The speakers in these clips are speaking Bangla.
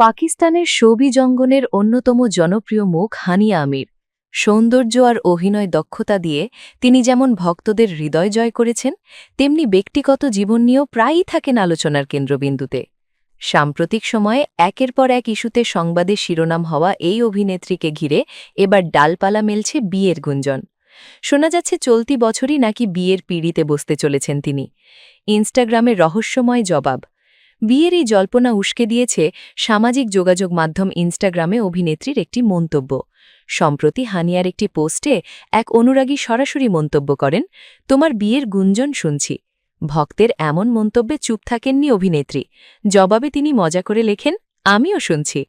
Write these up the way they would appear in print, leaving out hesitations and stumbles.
পাকিস্তানের শোবি জঙ্গনের অন্যতম জনপ্রিয় মুখ হানিয়া আমির। সৌন্দর্য আর অভিনয় দক্ষতা দিয়ে তিনি যেমন ভক্তদের হৃদয় জয় করেছেন, তেমনি ব্যক্তিগত জীবন নিয়েও প্রায়ই থাকেন আলোচনার কেন্দ্রবিন্দুতে। সাম্প্রতিক সময়ে একের পর এক ইস্যুতে সংবাদে শিরোনাম হওয়া এই অভিনেত্রীকে ঘিরে এবার ডালপালা মেলছে বিয়ের গুঞ্জন। শোনা যাচ্ছে চলতি বছরই নাকি বিয়ের পিঁড়িতে বসতে চলেছেন তিনি। ইনস্টাগ্রামে রহস্যময় জবাব। বিয়ের এই জল্পনা উস্কে দিয়েছে সামাজিক যোগাযোগ মাধ্যম ইনস্টাগ্রামে অভিনেত্রীর একটি মন্তব্য। সম্প্রতি হানিয়ার একটি পোস্টে এক অনুরাগী সরাসরি মন্তব্য করেন, তোমার বিয়ের গুঞ্জন শুনছি। ভক্তের এমন মন্তব্যে চুপ থাকেননি অভিনেত্রী। জবাবে তিনি মজা করে লেখেন, আমিও শুনছি।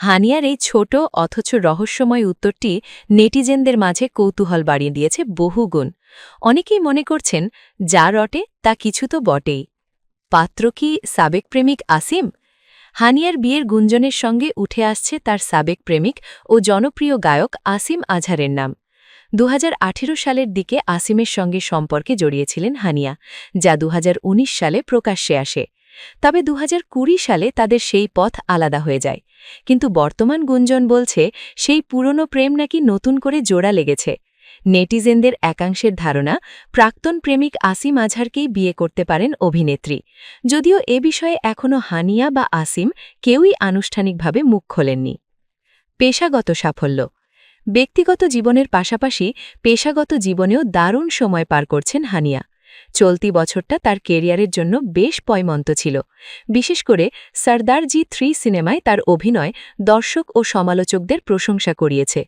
হানিয়ার এই ছোট অথচ রহস্যময় উত্তরটি নেটিজেনদের মাঝে কৌতূহল বাড়িয়ে দিয়েছে বহুগুণ। অনেকেই মনে করছেন, যা রটে তা কিছু তো বটেই। পাত্র কি সাবেক প্রেমিক আসিম? হানিয়ার বিয়ের গুঞ্জনের সঙ্গে উঠে আসছে তার সাবেক প্রেমিক ও জনপ্রিয় গায়ক আসিম আজহারের নাম। 2018 সালের দিকে আসিমের সঙ্গে সম্পর্কে জড়িয়েছিলেন হানিয়া, যা 2019 সালে প্রকাশ্যে আসে। তবে 2020 সালে তাদের সেই পথ আলাদা হয়ে যায়। কিন্তু বর্তমান গুঞ্জন বলছে সেই পুরনো প্রেম নাকি নতুন করে জোড়া লেগেছে। নেটিজেনদের একাংশের ধারণা, প্রাক্তন প্রেমিক আসিম আজহারকেই বিয়ে করতে পারেন অভিনেত্রী, যদিও এ বিষয়ে এখনও হানিয়া বা আসিম কেউই আনুষ্ঠানিকভাবে মুখ খোলেননি। পেশাগত সাফল্য। ব্যক্তিগত জীবনের পাশাপাশি পেশাগত জীবনেও দারুণ সময় পার করছেন হানিয়া। চলতি বছরটা তার কেরিয়ারের জন্য বেশ পয়মন্ত ছিল। বিশেষ করে সরদারজি 3 সিনেমায় তার অভিনয় দর্শক ও সমালোচকদের প্রশংসা করিয়েছে।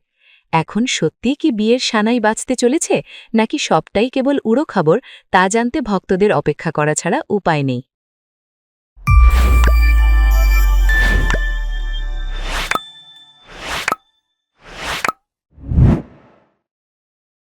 এখন সত্যিই কি বিয়ের সানাই বাজতে চলেছে, নাকি সবটাই কেবল উড়ো খবর, তা জানতে ভক্তদের অপেক্ষা করা ছাড়া উপায় নেই।